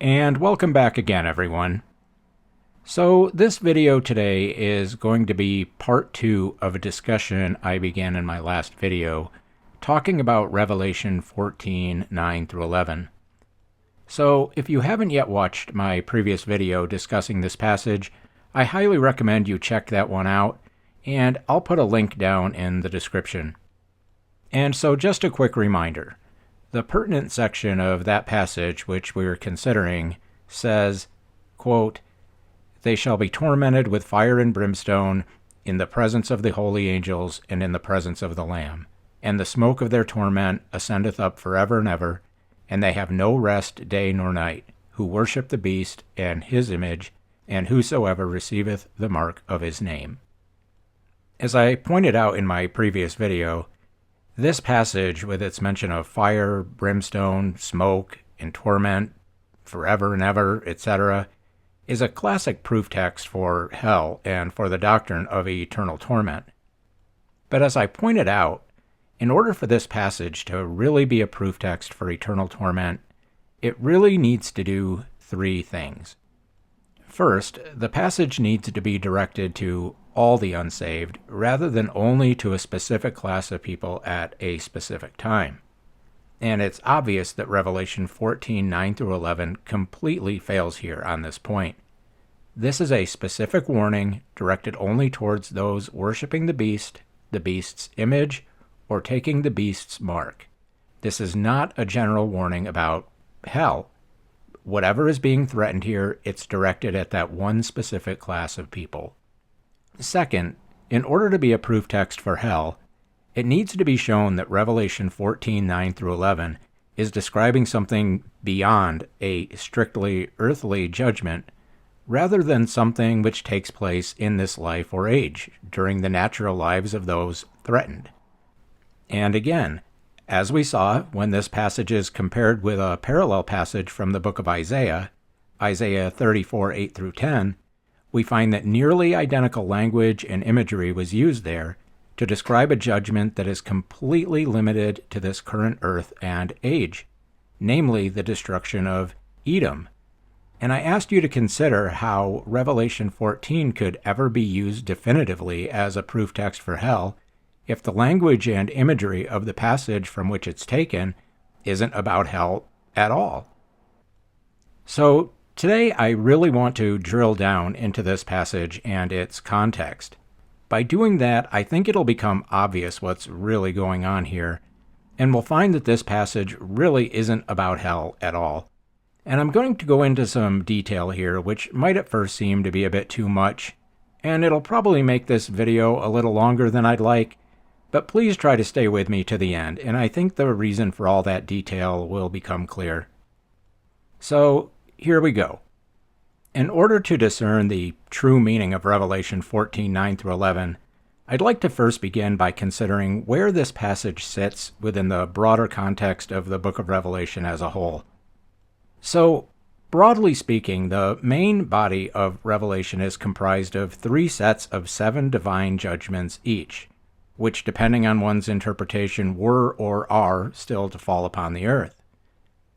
And welcome back again, everyone. So this video today is going to be part 2 of a discussion I began in my last video, talking about Revelation 14, 9 through 11. So if you haven't yet watched my previous video discussing this passage, I highly recommend you check that one out, and I'll put a link down in the description. And so just a quick reminder. The pertinent section of that passage which we're considering says, quote, "They shall be tormented with fire and brimstone in the presence of the holy angels and in the presence of the Lamb. And the smoke of their torment ascendeth up forever and ever, and they have no rest day nor night, who worship the beast and his image, and whosoever receiveth the mark of his name." As I pointed out in my previous video, this passage, with its mention of fire, brimstone, smoke, and torment, forever and ever, etc., is a classic proof text for hell and for the doctrine of eternal torment. But as I pointed out, in order for this passage to really be a proof text for eternal torment, it really needs to do 3 things. First, the passage needs to be directed to all the unsaved, rather than only to a specific class of people at a specific time. And it's obvious that Revelation 14, 9 through 11 completely fails here on this point. This is a specific warning directed only towards those worshiping the beast, the beast's image, or taking the beast's mark. This is not a general warning about hell. Whatever is being threatened here, it's directed at that one specific class of people. Second, in order to be a proof text for hell, it needs to be shown that Revelation 14, 9 through 11 is describing something beyond a strictly earthly judgment, rather than something which takes place in this life or age, during the natural lives of those threatened. And again, as we saw when this passage is compared with a parallel passage from the book of Isaiah, Isaiah 34, 8 through 10, we find that nearly identical language and imagery was used there to describe a judgment that is completely limited to this current earth and age, namely the destruction of Edom. And I asked you to consider how Revelation 14 could ever be used definitively as a proof text for hell if the language and imagery of the passage from which it's taken isn't about hell at all. So today I really want to drill down into this passage and its context. By doing that, I think it'll become obvious what's really going on here, and we'll find that this passage really isn't about hell at all. And I'm going to go into some detail here, which might at first seem to be a bit too much, and it'll probably make this video a little longer than I'd like, but please try to stay with me to the end, and I think the reason for all that detail will become clear. So, here we go. In order to discern the true meaning of Revelation 14, 9 through 11, I'd like to first begin by considering where this passage sits within the broader context of the book of Revelation as a whole. So, broadly speaking, the main body of Revelation is comprised of 3 sets of 7 divine judgments each, which, depending on one's interpretation, were or are still to fall upon the earth.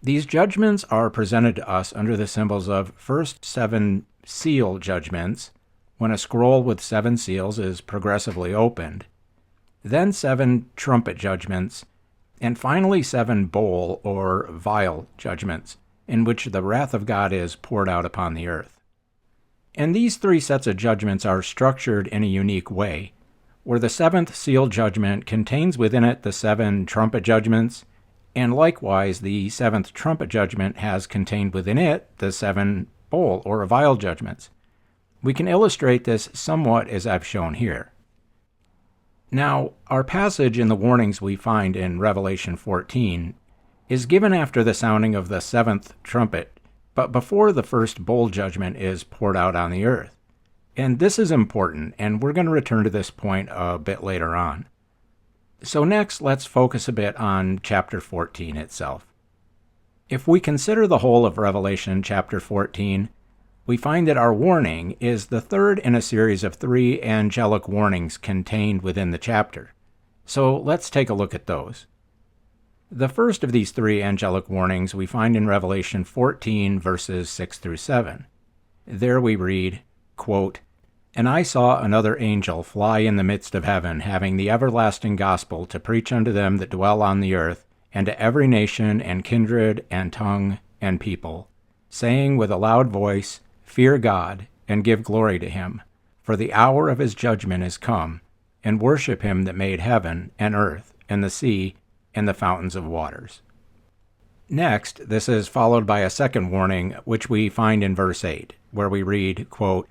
These judgments are presented to us under the symbols of first 7 seal judgments, when a scroll with 7 seals is progressively opened, then 7 trumpet judgments, and finally 7 bowl or vial judgments, in which the wrath of God is poured out upon the earth. And these 3 sets of judgments are structured in a unique way, where the 7th seal judgment contains within it the 7 trumpet judgments, and likewise the 7th trumpet judgment has contained within it the 7 bowl or vial judgments. We can illustrate this somewhat as I've shown here. Now, our passage in the warnings we find in Revelation 14 is given after the sounding of the 7th trumpet, but before the first bowl judgment is poured out on the earth. And this is important, and we're going to return to this point a bit later on. So next, let's focus a bit on chapter 14 itself. If we consider the whole of Revelation chapter 14, we find that our warning is the third in a series of 3 angelic warnings contained within the chapter. So let's take a look at those. The first of these three angelic warnings we find in Revelation 14, verses 6 through 7. There we read, quote, "And I saw another angel fly in the midst of heaven, having the everlasting gospel to preach unto them that dwell on the earth, and to every nation and kindred and tongue and people, saying with a loud voice, Fear God, and give glory to him, for the hour of his judgment is come, and worship him that made heaven and earth and the sea and the fountains of waters." Next, this is followed by a second warning, which we find in verse 8, where we read, quote,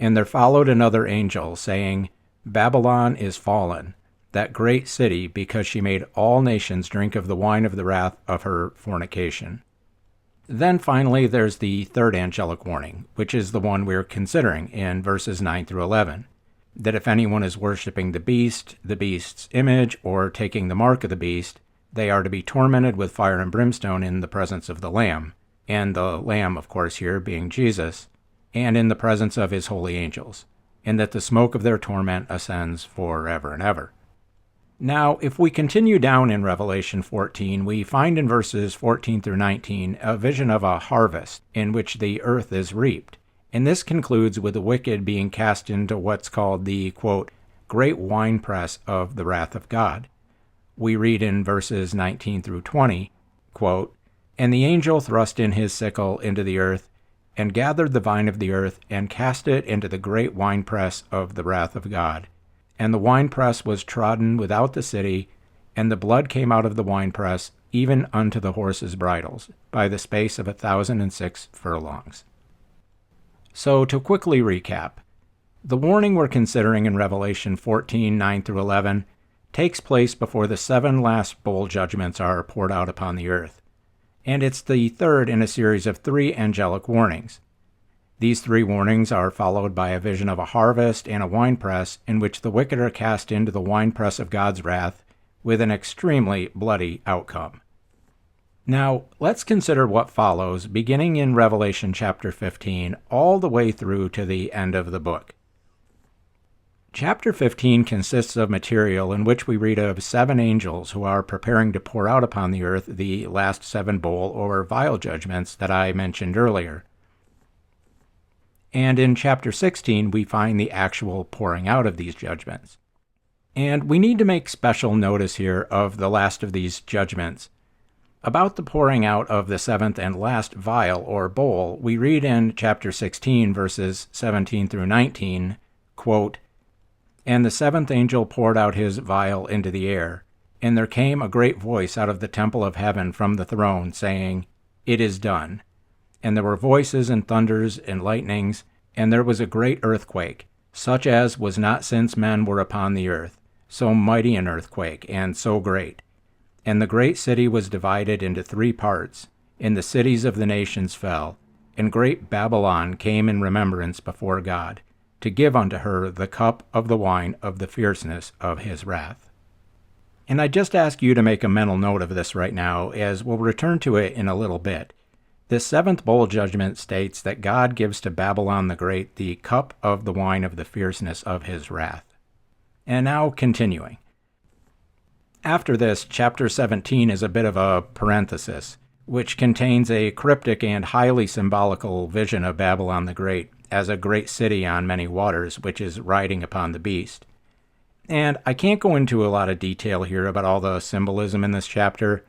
"And there followed another angel, saying, Babylon is fallen, that great city, because she made all nations drink of the wine of the wrath of her fornication." Then finally, there's the third angelic warning, which is the one we're considering in verses 9 through 11, that if anyone is worshiping the beast's image, or taking the mark of the beast, they are to be tormented with fire and brimstone in the presence of the Lamb, and the Lamb, of course, here being Jesus, and in the presence of his holy angels, and that the smoke of their torment ascends forever and ever. Now, if we continue down in Revelation 14, we find in verses 14 through 19 a vision of a harvest in which the earth is reaped, and this concludes with the wicked being cast into what's called the, quote, great winepress of the wrath of God. We read in verses 19 through 20, quote, "And the angel thrust in his sickle into the earth, and gathered the vine of the earth, and cast it into the great winepress of the wrath of God. And the winepress was trodden without the city, and the blood came out of the winepress, even unto the horses' bridles, by the space of 1,006 furlongs." So to quickly recap, the warning we're considering in Revelation 14, 9 through 11, takes place before the 7 last bowl judgments are poured out upon the earth, and it's the third in a series of 3 angelic warnings. These 3 warnings are followed by a vision of a harvest and a winepress in which the wicked are cast into the winepress of God's wrath with an extremely bloody outcome. Now, let's consider what follows, beginning in Revelation chapter 15, all the way through to the end of the book. Chapter 15 consists of material in which we read of 7 angels who are preparing to pour out upon the earth the last 7 bowl or vial judgments that I mentioned earlier. And in chapter 16, we find the actual pouring out of these judgments. And we need to make special notice here of the last of these judgments. About the pouring out of the 7th and last vial or bowl, we read in chapter 16, verses 17 through 19, quote, "And the 7th angel poured out his vial into the air, and there came a great voice out of the temple of heaven from the throne, saying, It is done. And there were voices and thunders and lightnings, and there was a great earthquake, such as was not since men were upon the earth, so mighty an earthquake, and so great. And the great city was divided into 3 parts, and the cities of the nations fell, and great Babylon came in remembrance before God, to give unto her the cup of the wine of the fierceness of his wrath." And I just ask you to make a mental note of this right now, as we'll return to it in a little bit. This 7th bowl judgment states that God gives to Babylon the Great the cup of the wine of the fierceness of his wrath. And now continuing. After this, chapter 17 is a bit of a parenthesis, which contains a cryptic and highly symbolical vision of Babylon the Great as a great city on many waters, which is riding upon the beast. And I can't go into a lot of detail here about all the symbolism in this chapter,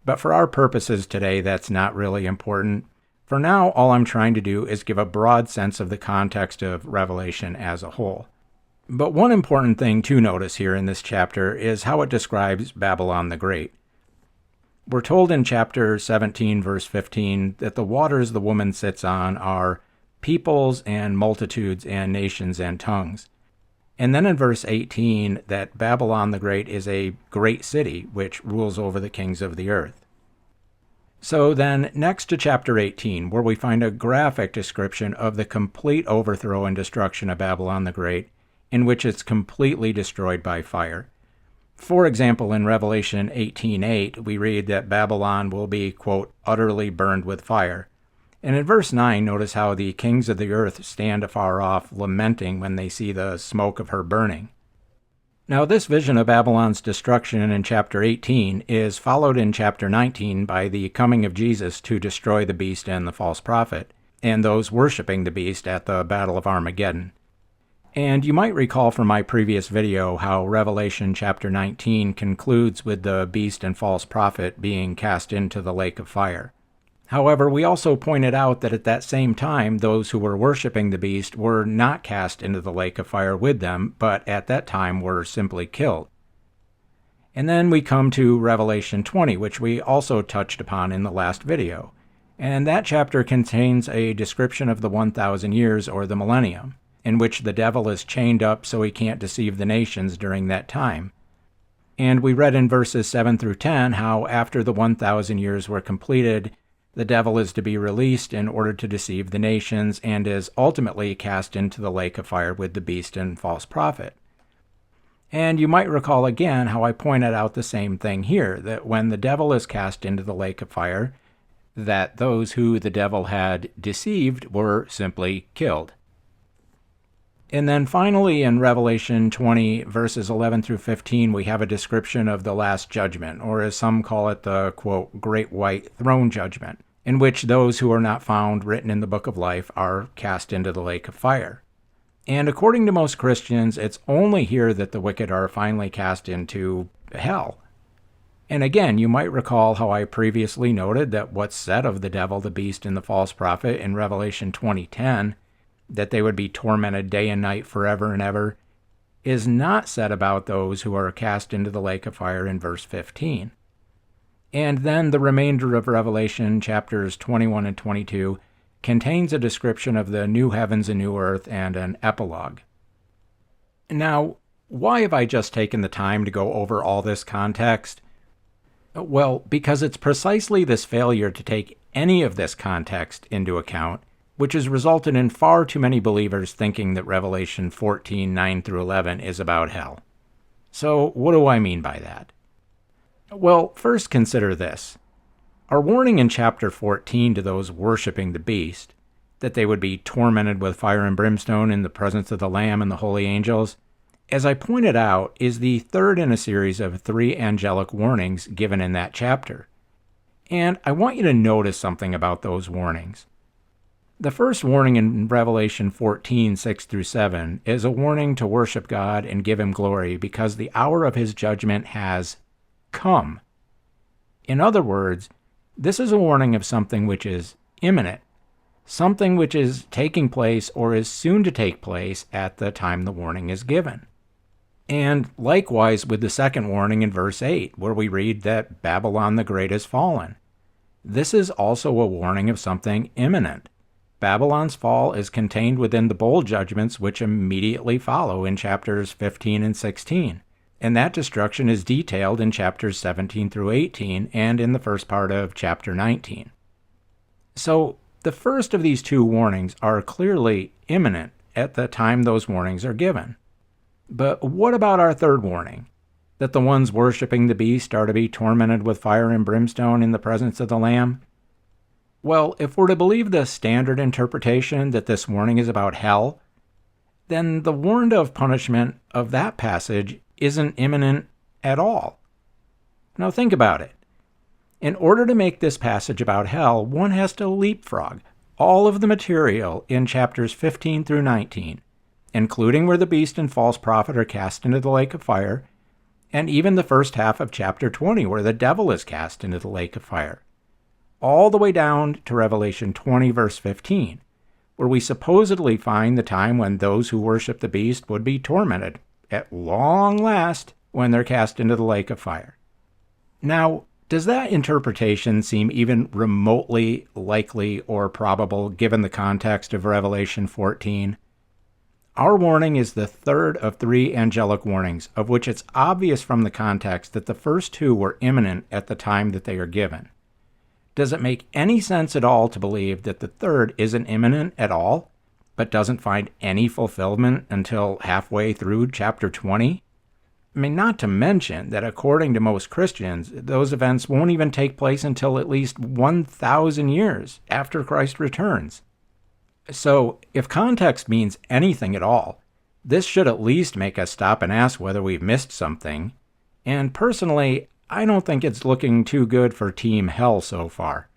but for our purposes today, that's not really important. For now, all I'm trying to do is give a broad sense of the context of Revelation as a whole. But one important thing to notice here in this chapter is how it describes Babylon the Great. We're told in chapter 17, verse 15, that the waters the woman sits on are peoples and multitudes and nations and tongues. And then in verse 18, that Babylon the Great is a great city which rules over the kings of the earth. So then, next to chapter 18, where we find a graphic description of the complete overthrow and destruction of Babylon the Great, in which it's completely destroyed by fire. For example, in Revelation 18:8, we read that Babylon will be, quote, utterly burned with fire. And in verse 9, notice how the kings of the earth stand afar off, lamenting when they see the smoke of her burning. Now, this vision of Babylon's destruction in chapter 18 is followed in chapter 19 by the coming of Jesus to destroy the beast and the false prophet, and those worshiping the beast at the Battle of Armageddon. And you might recall from my previous video how Revelation chapter 19 concludes with the beast and false prophet being cast into the lake of fire. However, we also pointed out that at that same time, those who were worshiping the beast were not cast into the lake of fire with them, but at that time were simply killed. And then we come to Revelation 20, which we also touched upon in the last video. And that chapter contains a description of the 1,000 years, or the millennium, in which the devil is chained up so he can't deceive the nations during that time. And we read in verses 7 through 10 how after the 1,000 years were completed, the devil is to be released in order to deceive the nations and is ultimately cast into the lake of fire with the beast and false prophet. And you might recall again how I pointed out the same thing here, that when the devil is cast into the lake of fire, that those who the devil had deceived were simply killed. And then finally in Revelation 20, verses 11 through 15, we have a description of the Last Judgment, or as some call it, the, quote, Great White Throne Judgment, in which those who are not found written in the Book of Life are cast into the lake of fire. And according to most Christians, it's only here that the wicked are finally cast into hell. And again, you might recall how I previously noted that what's said of the devil, the beast, and the false prophet in Revelation 20:10, that they would be tormented day and night forever and ever, is not said about those who are cast into the lake of fire in verse 15. And then the remainder of Revelation, chapters 21 and 22, contains a description of the new heavens and new earth and an epilogue. Now, why have I just taken the time to go over all this context? Well, because it's precisely this failure to take any of this context into account which has resulted in far too many believers thinking that Revelation 14, 9 through 11 is about hell. So what do I mean by that? Well, first consider this. Our warning in chapter 14 to those worshiping the beast, that they would be tormented with fire and brimstone in the presence of the Lamb and the holy angels, as I pointed out, is the third in a series of 3 angelic warnings given in that chapter. And I want you to notice something about those warnings. The first warning in Revelation 14, 6 through 7 is a warning to worship God and give Him glory because the hour of His judgment has come. In other words, this is a warning of something which is imminent, something which is taking place or is soon to take place at the time the warning is given. And likewise with the second warning in verse 8, where we read that Babylon the Great is fallen. This is also a warning of something imminent. Babylon's fall is contained within the bowl judgments which immediately follow in chapters 15 and 16, and that destruction is detailed in chapters 17 through 18 and in the first part of chapter 19. So, the first of these two warnings are clearly imminent at the time those warnings are given. But what about our third warning? That the ones worshiping the beast are to be tormented with fire and brimstone in the presence of the Lamb? Well, if we're to believe the standard interpretation that this warning is about hell, then the warned of punishment of that passage isn't imminent at all. Now think about it. In order to make this passage about hell, one has to leapfrog all of the material in chapters 15 through 19, including where the beast and false prophet are cast into the lake of fire, and even the first half of chapter 20 where the devil is cast into the lake of fire, all the way down to Revelation 20 verse 15, where we supposedly find the time when those who worship the beast would be tormented at long last when they're cast into the lake of fire. Now, does that interpretation seem even remotely likely or probable given the context of Revelation 14? Our warning is the third of 3 angelic warnings, of which it's obvious from the context that the first 2 were imminent at the time that they are given. Does it make any sense at all to believe that the third isn't imminent at all, but doesn't find any fulfillment until halfway through chapter 20? I mean, not to mention that according to most Christians, those events won't even take place until at least 1,000 years after Christ returns. So, if context means anything at all, This should at least make us stop and ask whether we've missed something. And personally, I don't think it's looking too good for Team Hell so far.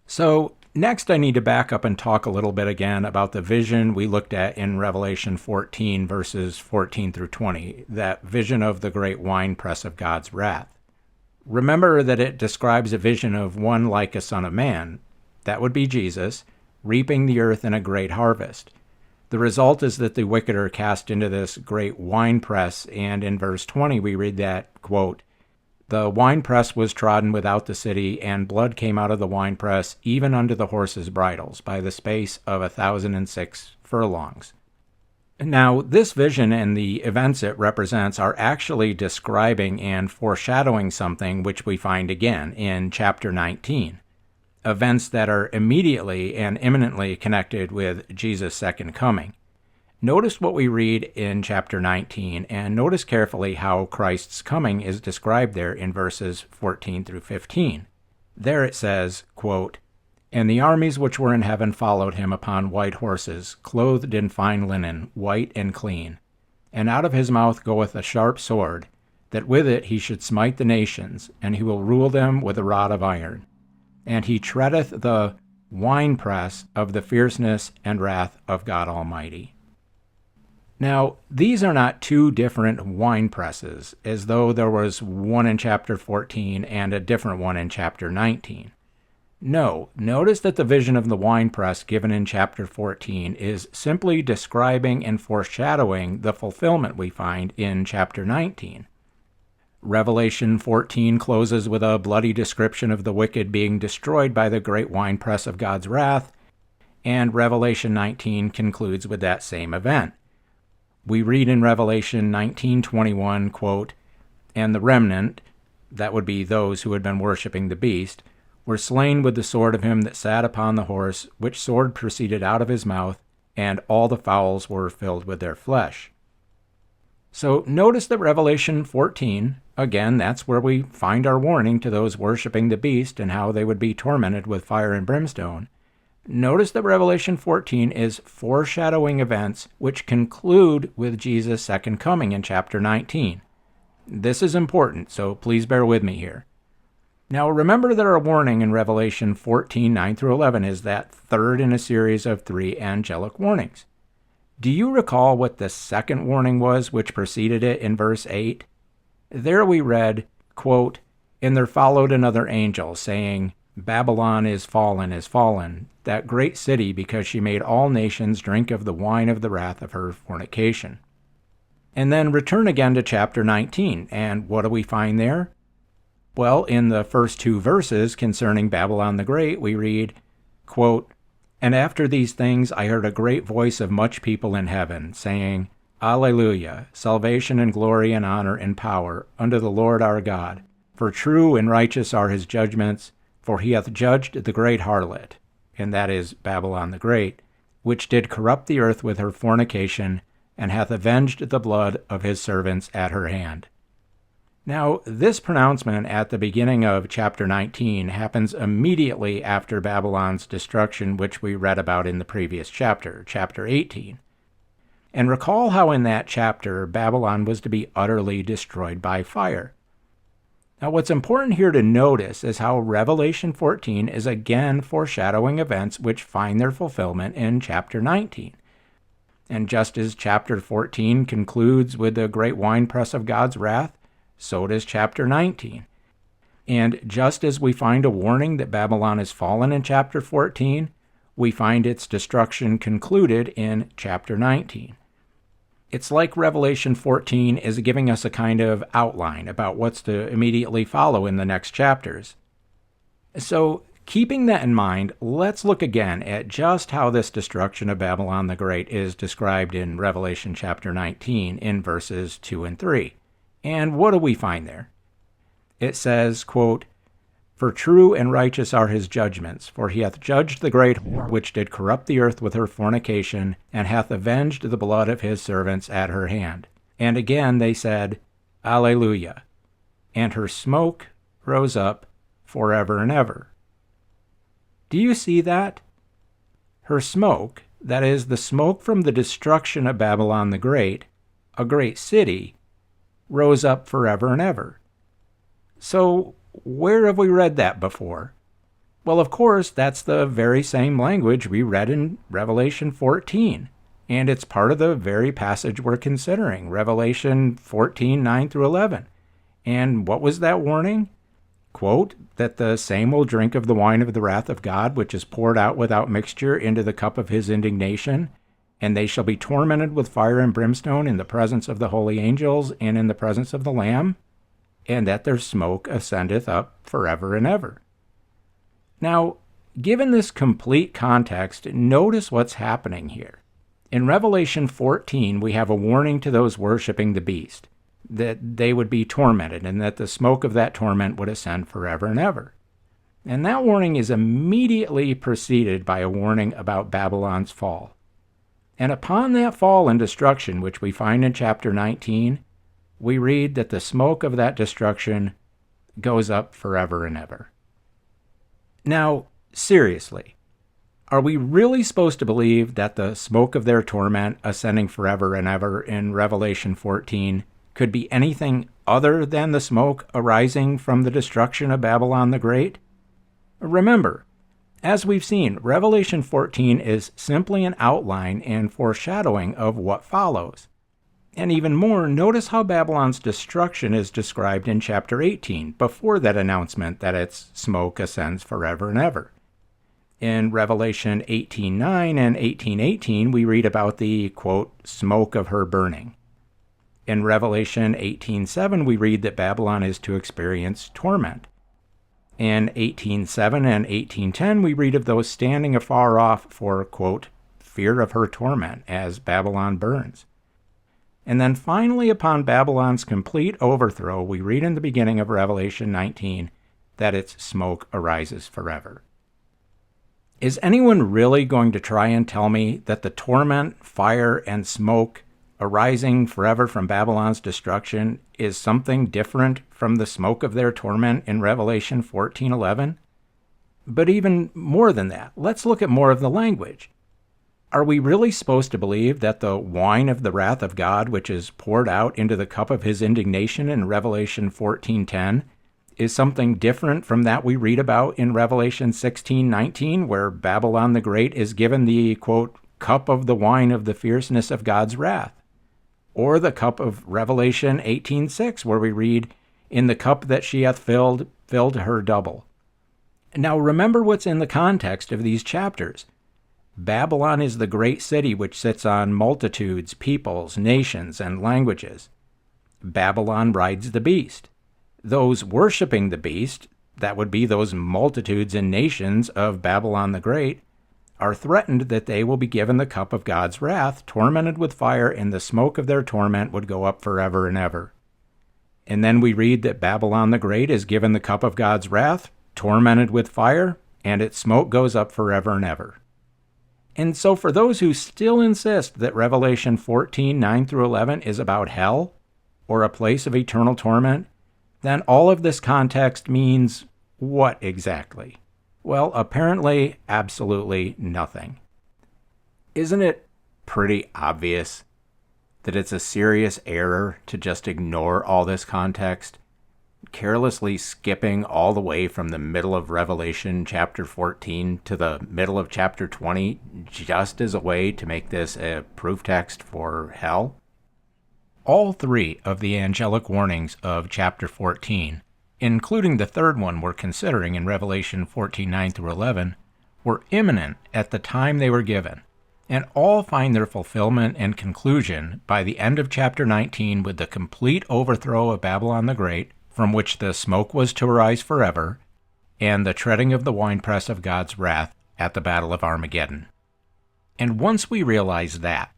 So, next I need to back up and talk a little bit again about the vision we looked at in Revelation 14, verses 14 through 20, that vision of the great winepress of God's wrath. Remember that it describes a vision of one like a son of man, that would be Jesus, reaping the earth in a great harvest. The result is that the wicked are cast into this great winepress, and in verse 20 we read that, quote, "The winepress was trodden without the city, and blood came out of the winepress, even unto the horses' bridles, by the space of 1,006 furlongs." Now, this vision and the events it represents are actually describing and foreshadowing something which we find again in chapter 19. Events that are immediately and imminently connected with Jesus' second coming. Notice what we read in chapter 19, and notice carefully how Christ's coming is described there in verses 14 through 15. There it says, quote, "And the armies which were in heaven followed him upon white horses, clothed in fine linen, white and clean. And out of his mouth goeth a sharp sword, that with it he should smite the nations, and he will rule them with a rod of iron. And he treadeth the winepress of the fierceness and wrath of God Almighty." Now, these are not two different wine presses, as though there was one in chapter 14 and a different one in chapter 19. No, notice that the vision of the winepress given in chapter 14 is simply describing and foreshadowing the fulfillment we find in chapter 19. Revelation 14 closes with a bloody description of the wicked being destroyed by the great winepress of God's wrath, and Revelation 19 concludes with that same event. We read in Revelation 19:21, quote, "And the remnant," that would be those who had been worshiping the beast, "were slain with the sword of him that sat upon the horse, which sword proceeded out of his mouth, and all the fowls were filled with their flesh." So notice that Revelation 14, again, that's where we find our warning to those worshiping the beast and how they would be tormented with fire and brimstone. Notice that Revelation 14 is foreshadowing events which conclude with Jesus' second coming in chapter 19. This is important, so please bear with me here. Now remember that our warning in Revelation 14, 9 through 11 is that third in a series of 3 angelic warnings. Do you recall what the second warning was which preceded it in verse 8? There we read, quote, "And there followed another angel, saying, Babylon is fallen, that great city, because she made all nations drink of the wine of the wrath of her fornication." And then return again to chapter 19, and what do we find there? Well, in the first 2 verses concerning Babylon the Great, we read, quote, "And after these things I heard a great voice of much people in heaven, saying, Alleluia, salvation and glory and honor and power unto the Lord our God. For true and righteous are his judgments, for he hath judged the great harlot," and that is Babylon the Great, "which did corrupt the earth with her fornication, and hath avenged the blood of his servants at her hand." Now, this pronouncement at the beginning of chapter 19 happens immediately after Babylon's destruction, which we read about in the previous chapter, chapter 18. And recall how in that chapter Babylon was to be utterly destroyed by fire. Now, what's important here to notice is how Revelation 14 is again foreshadowing events which find their fulfillment in chapter 19. And just as chapter 14 concludes with the great winepress of God's wrath, so does chapter 19. And just as we find a warning that Babylon is fallen in chapter 14, we find its destruction concluded in chapter 19. It's like Revelation 14 is giving us a kind of outline about what's to immediately follow in the next chapters. So, keeping that in mind, let's look again at just how this destruction of Babylon the Great is described in Revelation chapter 19 in verses 2 and 3. And what do we find there? It says, quote, "For true and righteous are his judgments, for he hath judged the great whore which did corrupt the earth with her fornication, and hath avenged the blood of his servants at her hand." And again they said, Alleluia. And her smoke rose up forever and ever. Do you see that? Her smoke, that is, the smoke from the destruction of Babylon the Great, a great city, rose up forever and ever. So, where have we read that before? Well, of course, that's the very same language we read in Revelation 14, and it's part of the very passage we're considering, Revelation 14, 9 through 11. And what was that warning? Quote, that the same will drink of the wine of the wrath of God, which is poured out without mixture into the cup of his indignation, and they shall be tormented with fire and brimstone in the presence of the holy angels and in the presence of the Lamb, and that their smoke ascendeth up forever and ever. Now, given this complete context, notice what's happening here. In Revelation 14, we have a warning to those worshiping the beast, that they would be tormented and that the smoke of that torment would ascend forever and ever. And that warning is immediately preceded by a warning about Babylon's fall. And upon that fall and destruction, which we find in chapter 19, we read that the smoke of that destruction goes up forever and ever. Now, seriously, are we really supposed to believe that the smoke of their torment ascending forever and ever in Revelation 14 could be anything other than the smoke arising from the destruction of Babylon the Great? Remember, as we've seen, Revelation 14 is simply an outline and foreshadowing of what follows. And even more, notice how Babylon's destruction is described in chapter 18, before that announcement that its smoke ascends forever and ever. In Revelation 18:9 and 18:18, we read about the, quote, smoke of her burning. In Revelation 18:7, we read that Babylon is to experience torment. In 18:7 and 18:10, we read of those standing afar off for, quote, fear of her torment as Babylon burns. And then finally, upon Babylon's complete overthrow, we read in the beginning of Revelation 19 that its smoke arises forever. Is anyone really going to try and tell me that the torment, fire, and smoke arising forever from Babylon's destruction is something different from the smoke of their torment in Revelation 14:11? But even more than that, let's look at more of the language. Are we really supposed to believe that the wine of the wrath of God, which is poured out into the cup of his indignation in Revelation 14:10, is something different from that we read about in Revelation 16:19, where Babylon the Great is given the, quote, cup of the wine of the fierceness of God's wrath? Or the cup of Revelation 18:6, where we read, in the cup that she hath filled her double. Now remember what's in the context of these chapters. Babylon is the great city which sits on multitudes, peoples, nations, and languages. Babylon rides the beast. Those worshiping the beast, that would be those multitudes and nations of Babylon the Great, are threatened that they will be given the cup of God's wrath, tormented with fire, and the smoke of their torment would go up forever and ever. And then we read that Babylon the Great is given the cup of God's wrath, tormented with fire, and its smoke goes up forever and ever. And so for those who still insist that Revelation 14:9 through 11 is about hell, or a place of eternal torment, then all of this context means what exactly? Well, apparently, absolutely nothing. Isn't it pretty obvious that it's a serious error to just ignore all this context, carelessly skipping all the way from the middle of Revelation chapter 14 to the middle of chapter 20 just as a way to make this a proof text for hell? All three of the angelic warnings of chapter 14, including the third one we're considering in Revelation 14:9 through 11, were imminent at the time they were given, and all find their fulfillment and conclusion by the end of chapter 19 with the complete overthrow of Babylon the Great, from which the smoke was to arise forever, and the treading of the winepress of God's wrath at the Battle of Armageddon. And once we realize that,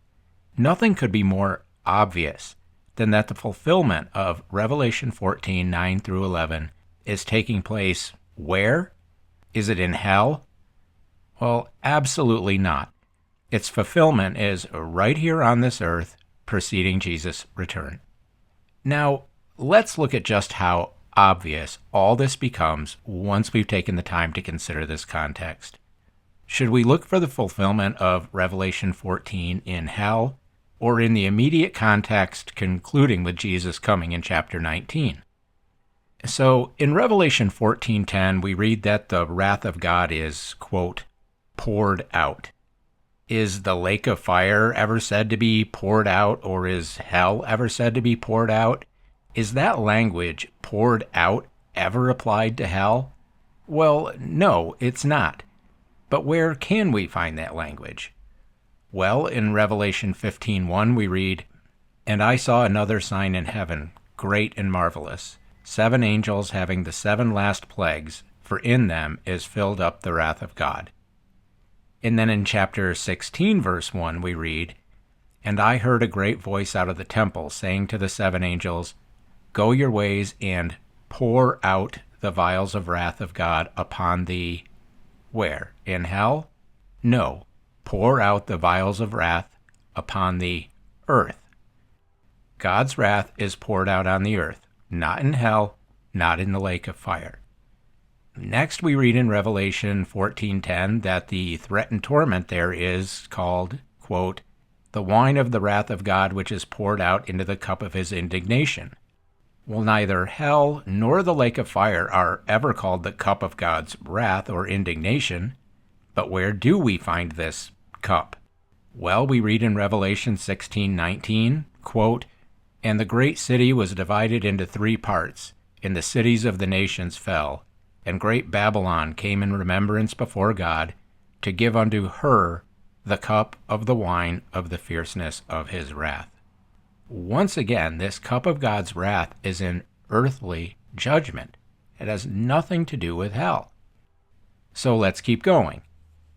nothing could be more obvious than that the fulfillment of Revelation 14:9 through 11 is taking place where? Is it in hell? Well, absolutely not. Its fulfillment is right here on this earth, preceding Jesus' return. Now, let's look at just how obvious all this becomes once we've taken the time to consider this context. Should we look for the fulfillment of Revelation 14 in hell, or in the immediate context concluding with Jesus coming in chapter 19? So, in Revelation 14:10, we read that the wrath of God is, quote, poured out. Is the lake of fire ever said to be poured out, or is hell ever said to be poured out? Is that language, poured out, ever applied to hell? Well, no, it's not. But where can we find that language? Well, in Revelation 15:1 we read, "And I saw another sign in heaven, great and marvelous, 7 angels having the 7 last plagues, for in them is filled up the wrath of God." And then in chapter 16, verse 1, we read, "And I heard a great voice out of the temple, saying to the 7 angels, Go your ways and pour out the vials of wrath of God upon the..." Where? In hell? No. Pour out the vials of wrath upon the earth. God's wrath is poured out on the earth, not in hell, not in the lake of fire. Next, we read in Revelation 14:10 that the threatened torment there is called, quote, "the wine of the wrath of God, which is poured out into the cup of his indignation." Well, neither hell nor the lake of fire are ever called the cup of God's wrath or indignation. But where do we find this cup? Well, we read in Revelation 16:19, quote, "And the great city was divided into 3 parts, and the cities of the nations fell. And great Babylon came in remembrance before God, to give unto her the cup of the wine of the fierceness of his wrath." Once again, this cup of God's wrath is an earthly judgment. It has nothing to do with hell. So let's keep going.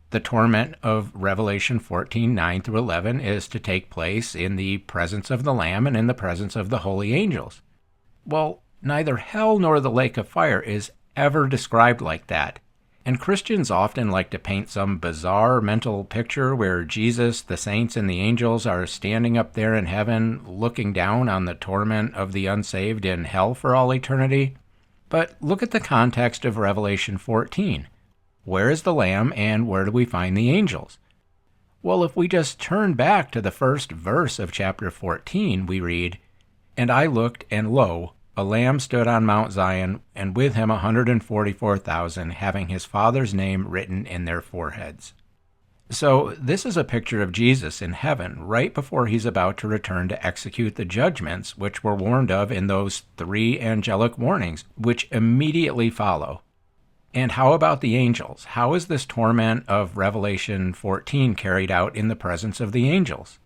The torment of Revelation 14:9 through 11 is to take place in the presence of the Lamb and in the presence of the holy angels. Well, neither hell nor the lake of fire is ever described like that. And Christians often like to paint some bizarre mental picture where Jesus, the saints, and the angels are standing up there in heaven looking down on the torment of the unsaved in hell for all eternity. But look at the context of Revelation 14. Where is the Lamb and where do we find the angels? Well, if we just turn back to the first verse of chapter 14, we read, "And I looked, and lo, a Lamb stood on Mount Zion, and with him 144,000, having his Father's name written in their foreheads." So this is a picture of Jesus in heaven, right before he's about to return to execute the judgments which were warned of in those 3 angelic warnings, which immediately follow. And how about the angels? How is this torment of Revelation 14 carried out in the presence of the angels?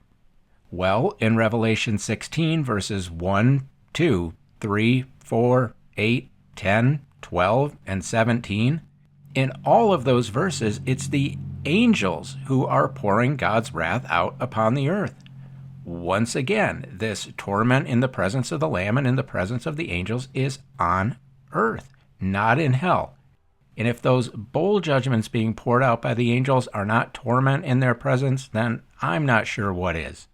Well, in Revelation 16, verses 1, 2, 3, 4, 8, 10, 12, and 17, in all of those verses, it's the angels who are pouring God's wrath out upon the earth. Once again, this torment in the presence of the Lamb and in the presence of the angels is on earth, not in hell. And if those bowl judgments being poured out by the angels are not torment in their presence, then I'm not sure what is.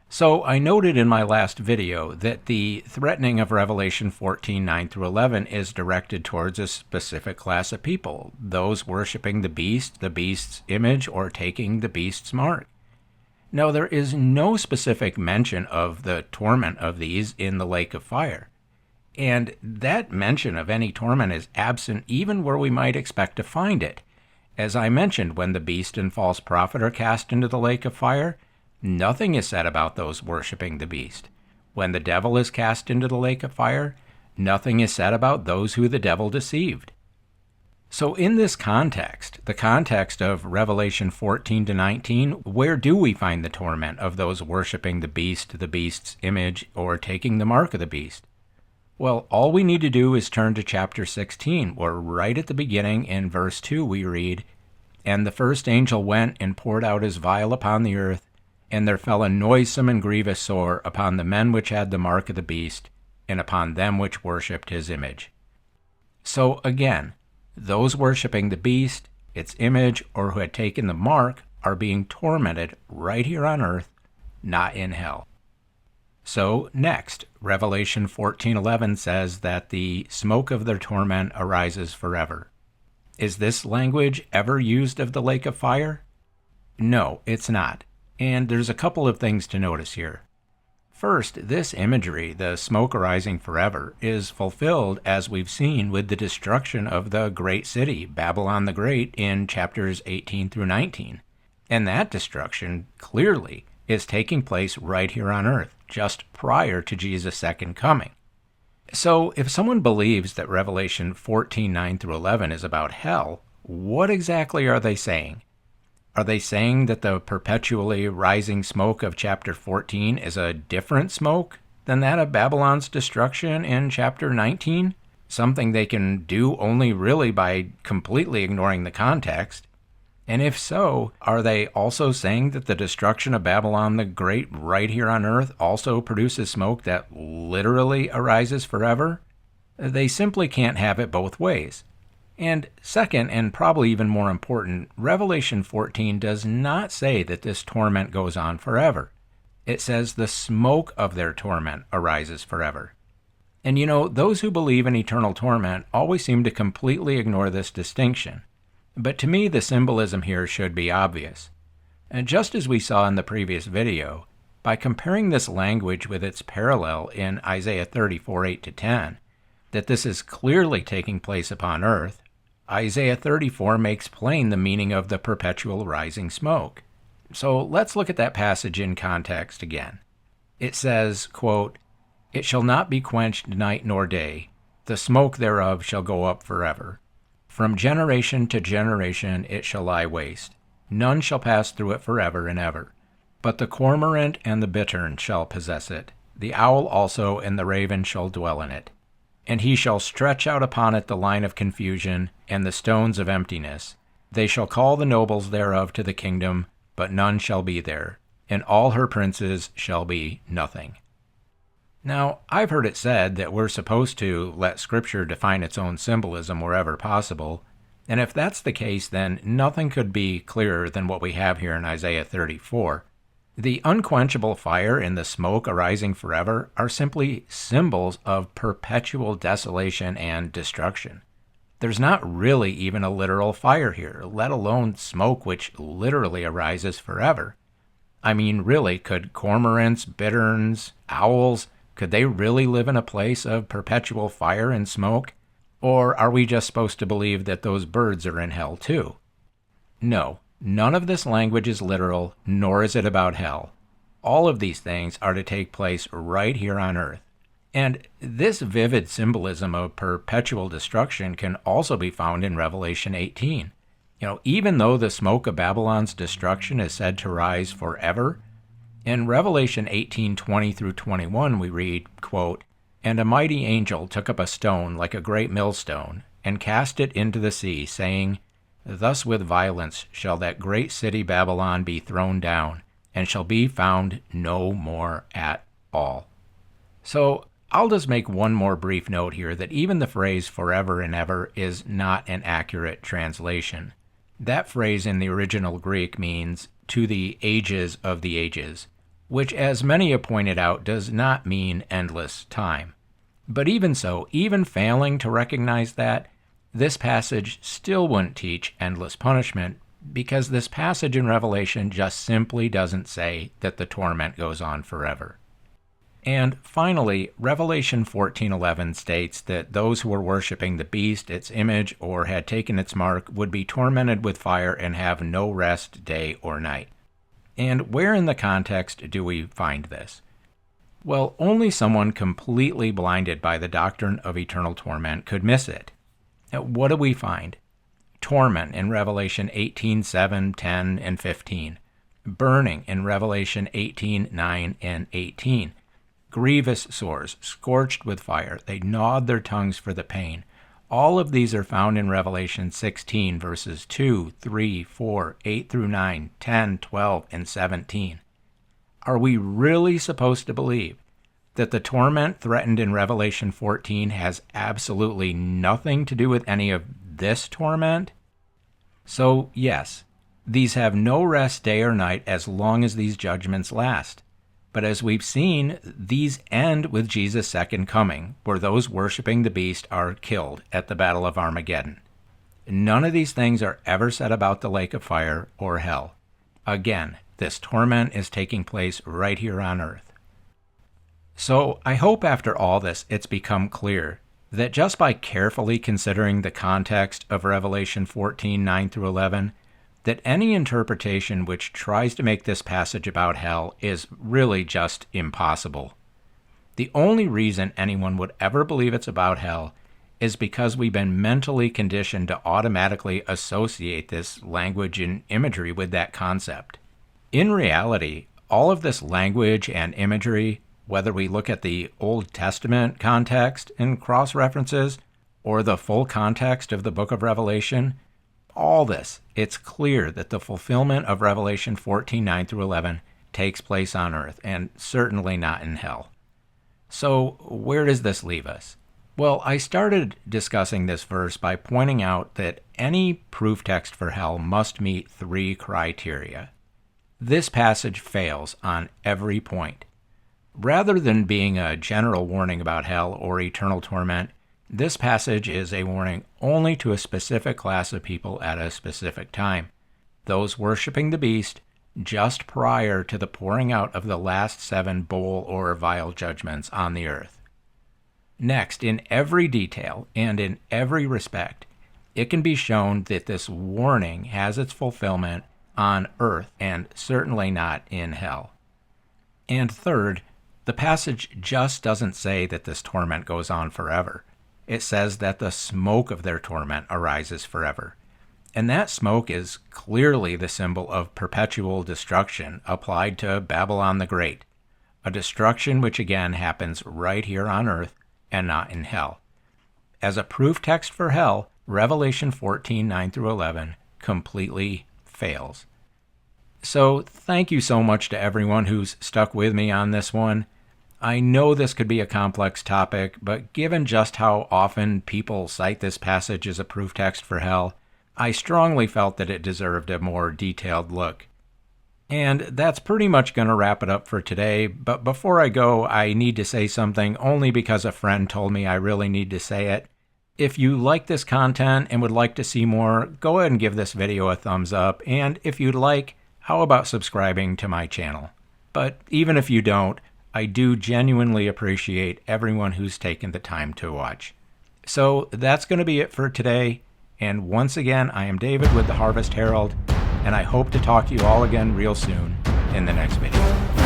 So I noted in my last video that the threatening of Revelation 14:9 through 11 is directed towards a specific class of people, those worshiping the beast's image, or taking the beast's mark. Now, there is no specific mention of the torment of these in the lake of fire. And that mention of any torment is absent even where we might expect to find it. As I mentioned, when the beast and false prophet are cast into the lake of fire, nothing is said about those worshiping the beast. When the devil is cast into the lake of fire, nothing is said about those who the devil deceived. So in this context, the context of Revelation 14 to 19, where do we find the torment of those worshiping the beast's image, or taking the mark of the beast? Well, all we need to do is turn to chapter 16, where right at the beginning in verse 2 we read, "And the first angel went and poured out his vial upon the earth, and there fell a noisome and grievous sore upon the men which had the mark of the beast, and upon them which worshipped his image." So again, those worshipping the beast, its image, or who had taken the mark are being tormented right here on earth, not in hell. So next, Revelation 14:11 says that the smoke of their torment arises forever. Is this language ever used of the lake of fire? No, it's not. And there's a couple of things to notice here. First, this imagery, the smoke arising forever, is fulfilled, as we've seen, with the destruction of the great city, Babylon the Great, in chapters 18 through 19. And that destruction, clearly, is taking place right here on earth, just prior to Jesus' second coming. So, if someone believes that Revelation 14:9 through 11 is about hell, what exactly are they saying? Are they saying that the perpetually rising smoke of chapter 14 is a different smoke than that of Babylon's destruction in chapter 19? Something they can do only really by completely ignoring the context. And if so, are they also saying that the destruction of Babylon the Great right here on earth also produces smoke that literally arises forever? They simply can't have it both ways. And second, and probably even more important, Revelation 14 does not say that this torment goes on forever. It says the smoke of their torment arises forever. And those who believe in eternal torment always seem to completely ignore this distinction. But to me, the symbolism here should be obvious. And just as we saw in the previous video, by comparing this language with its parallel in Isaiah 34:8-10, that this is clearly taking place upon earth, Isaiah 34 makes plain the meaning of the perpetual rising smoke. So let's look at that passage in context again. It says, quote, "It shall not be quenched night nor day, the smoke thereof shall go up forever. From generation to generation it shall lie waste. None shall pass through it forever and ever. But the cormorant and the bittern shall possess it. The owl also and the raven shall dwell in it. And he shall stretch out upon it the line of confusion and the stones of emptiness. They shall call the nobles thereof to the kingdom, but none shall be there, and all her princes shall be nothing." Now, I've heard it said that we're supposed to let Scripture define its own symbolism wherever possible, and if that's the case, then nothing could be clearer than what we have here in Isaiah 34. The unquenchable fire and the smoke arising forever are simply symbols of perpetual desolation and destruction. There's not really even a literal fire here, let alone smoke which literally arises forever. I mean, really, could cormorants, bitterns, owls, could they really live in a place of perpetual fire and smoke? Or are we just supposed to believe that those birds are in hell too? No. None of this language is literal, nor is it about hell. All of these things are to take place right here on earth. And this vivid symbolism of perpetual destruction can also be found in Revelation 18. Even though the smoke of Babylon's destruction is said to rise forever, in Revelation 18:20 through 21 we read, quote, "And a mighty angel took up a stone like a great millstone, and cast it into the sea, saying, Thus with violence shall that great city Babylon be thrown down, and shall be found no more at all." So I'll just make one more brief note here that even the phrase forever and ever is not an accurate translation. That phrase in the original Greek means to the ages of the ages, which, as many have pointed out, does not mean endless time. But even so, even failing to recognize that, this passage still wouldn't teach endless punishment, because this passage in Revelation just simply doesn't say that the torment goes on forever. And finally, Revelation 14:11 states that those who were worshiping the beast, its image, or had taken its mark would be tormented with fire and have no rest day or night. And where in the context do we find this? Well, only someone completely blinded by the doctrine of eternal torment could miss it. What do we find? Torment in Revelation 18:7, 10, and 15. Burning in Revelation 18:9 and 18. Grievous sores, scorched with fire. They gnawed their tongues for the pain. All of these are found in Revelation 16, verses 2, 3, 4, 8 through 9, 10, 12, and 17. Are we really supposed to believe that the torment threatened in Revelation 14 has absolutely nothing to do with any of this torment? So, yes, these have no rest day or night as long as these judgments last. But as we've seen, these end with Jesus' second coming, where those worshiping the beast are killed at the Battle of Armageddon. None of these things are ever said about the lake of fire or hell. Again, this torment is taking place right here on earth. So I hope after all this it's become clear that just by carefully considering the context of Revelation 14, 9 through 11, that any interpretation which tries to make this passage about hell is really just impossible. The only reason anyone would ever believe it's about hell is because we've been mentally conditioned to automatically associate this language and imagery with that concept. In reality, all of this language and imagery, whether we look at the Old Testament context and cross-references, or the full context of the book of Revelation, all this, it's clear that the fulfillment of Revelation 14, 9 through 11 takes place on earth, and certainly not in hell. So where does this leave us? Well, I started discussing this verse by pointing out that any proof text for hell must meet 3 criteria. This passage fails on every point. Rather than being a general warning about hell or eternal torment, this passage is a warning only to a specific class of people at a specific time, those worshiping the beast just prior to the pouring out of the last 7 bowl or vial judgments on the earth. Next, in every detail and in every respect, it can be shown that this warning has its fulfillment on earth and certainly not in hell. And third, the passage just doesn't say that this torment goes on forever. It says that the smoke of their torment arises forever. And that smoke is clearly the symbol of perpetual destruction applied to Babylon the Great, a destruction which again happens right here on earth and not in hell. As a proof text for hell, Revelation 14, 9 through 11 completely fails. So thank you so much to everyone who's stuck with me on this one. I know this could be a complex topic, but given just how often people cite this passage as a proof text for hell, I strongly felt that it deserved a more detailed look. And that's pretty much going to wrap it up for today, but before I go, I need to say something only because a friend told me I really need to say it. If you like this content and would like to see more, go ahead and give this video a thumbs up, and if you'd like, how about subscribing to my channel? But even if you don't, I do genuinely appreciate everyone who's taken the time to watch. So that's going to be it for today, and once again, I am David with the Harvest Herald, and I hope to talk to you all again real soon in the next video.